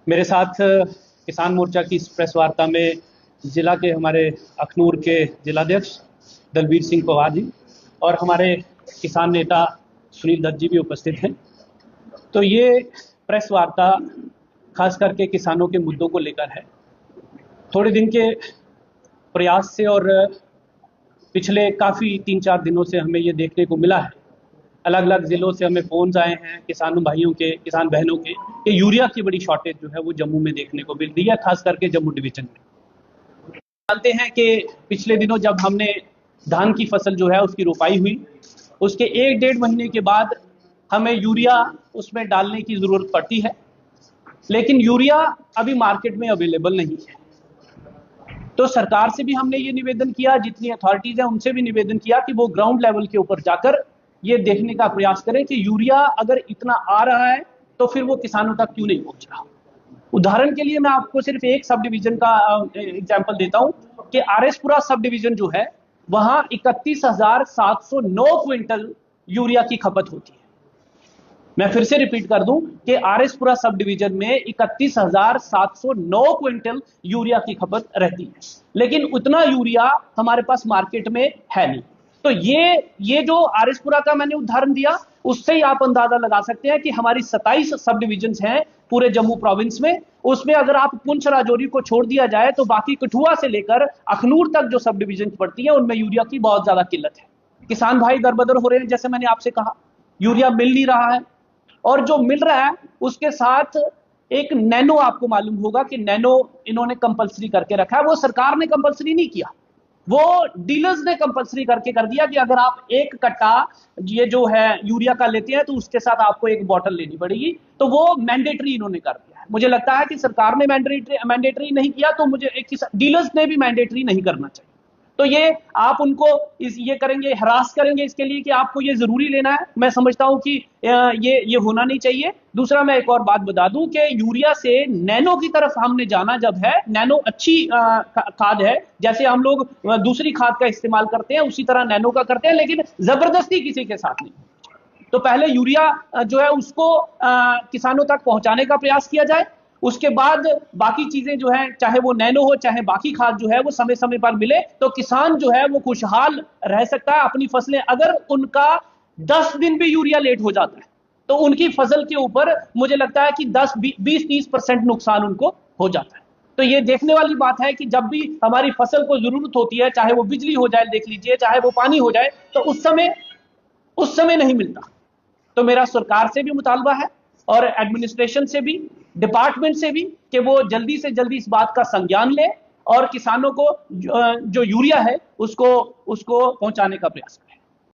मेरे साथ किसान मोर्चा की इस प्रेस वार्ता में जिला के हमारे अखनूर के जिलाध्यक्ष दलबीर सिंह पवार जी और हमारे किसान नेता सुनील दत्त जी भी उपस्थित हैं। तो ये प्रेस वार्ता खास करके किसानों के मुद्दों को लेकर है। थोड़े दिन के प्रयास से और पिछले काफ़ी 3-4 दिनों से हमें ये देखने को मिला है, अलग अलग ज़िलों से हमें फ़ोन्स आए हैं किसानों भाइयों के, किसान बहनों के, कि यूरिया की बड़ी शॉर्टेज जो है वो जम्मू में देखने को मिल रही है, खास करके जम्मू डिवीज़न में। जानते हैं कि पिछले दिनों जब हमने धान की फसल जो है उसकी रोपाई हुई, उसके 1-1.5 महीने के बाद हमें यूरिया उसमें डालने की ज़रूरत पड़ती है, लेकिन यूरिया अभी मार्केट में अवेलेबल नहीं है। तो सरकार से भी हमने ये निवेदन किया, जितनी अथॉरिटीज़ हैं उनसे भी निवेदन किया कि वो ग्राउंड लेवल के ऊपर जाकर ये देखने का प्रयास करें कि यूरिया अगर इतना आ रहा है तो फिर वो किसानों तक क्यों नहीं पहुंच रहा। उदाहरण के लिए मैं आपको सिर्फ एक सब डिवीजन का एग्जाम्पल देता हूं कि आरएसपुरा सब डिवीजन जो है वहां 31,709 क्विंटल यूरिया की खपत होती है। मैं फिर से रिपीट कर दूं कि आरएसपुरा सब डिवीजन में 31,709 क्विंटल यूरिया की खपत रहती है, लेकिन उतना यूरिया हमारे पास मार्केट में है नहीं। तो ये जो आरएसपुरा का मैंने उदाहरण दिया, उससे ही आप अंदाजा लगा सकते हैं कि हमारी 27 सब डिवीजन हैं पूरे जम्मू प्रोविंस में। उसमें अगर आप पुंछ राजौरी को छोड़ दिया जाए तो बाकी कठुआ से लेकर अखनूर तक जो सब डिवीजन पड़ती है उनमें यूरिया की बहुत ज्यादा किल्लत है। किसान भाई दरबदर हो रहे हैं, जैसे मैंने आपसे कहा, यूरिया मिल नहीं रहा है, और जो मिल रहा है उसके साथ एक नैनो, आपको मालूम होगा कि नैनो इन्होंने कंपलसरी करके रखा है। वो सरकार ने कंपलसरी नहीं किया, वो डीलर्स ने कंपलसरी करके कर दिया कि अगर आप एक कट्टा ये जो है यूरिया का लेते हैं तो उसके साथ आपको एक बॉटल लेनी पड़ेगी। तो वो मैंडेटरी इन्होंने कर दिया है। मुझे लगता है कि सरकार ने मैंडेटरी नहीं किया तो मुझे डीलर्स ने भी मैंडेटरी नहीं करना चाहिए। तो ये आप उनको ये करेंगे, हरास करेंगे इसके लिए कि आपको ये जरूरी लेना है। मैं समझता हूं कि ये होना नहीं चाहिए। दूसरा, मैं एक और बात बता दूं कि यूरिया से नैनो की तरफ हमने जाना जब है, नैनो अच्छी खाद है, जैसे हम लोग दूसरी खाद का इस्तेमाल करते हैं उसी तरह नैनो का करते हैं, लेकिन जबरदस्ती किसी के साथ नहीं। तो पहले यूरिया जो है उसको किसानों तक पहुंचाने का प्रयास किया जाए, उसके बाद बाकी चीजें जो है, चाहे वो नैनो हो चाहे बाकी खाद जो है, वो समय समय पर मिले तो किसान जो है वो खुशहाल रह सकता है अपनी फसलें। अगर उनका 10 दिन भी यूरिया लेट हो जाता है तो उनकी फसल के ऊपर मुझे लगता है कि 10-20-30% नुकसान उनको हो जाता है। तो ये देखने वाली बात है कि जब भी हमारी फसल को जरूरत होती है, चाहे वो बिजली हो जाए, देख लीजिए, चाहे वो पानी हो जाए, तो उस समय नहीं मिलता। तो मेरा सरकार से भी मुतालबा है और एडमिनिस्ट्रेशन से भी, डिपार्टमेंट से भी, कि वो जल्दी से जल्दी इस बात का संज्ञान ले और किसानों को जो यूरिया है उसको पहुंचाने का प्रयास करें।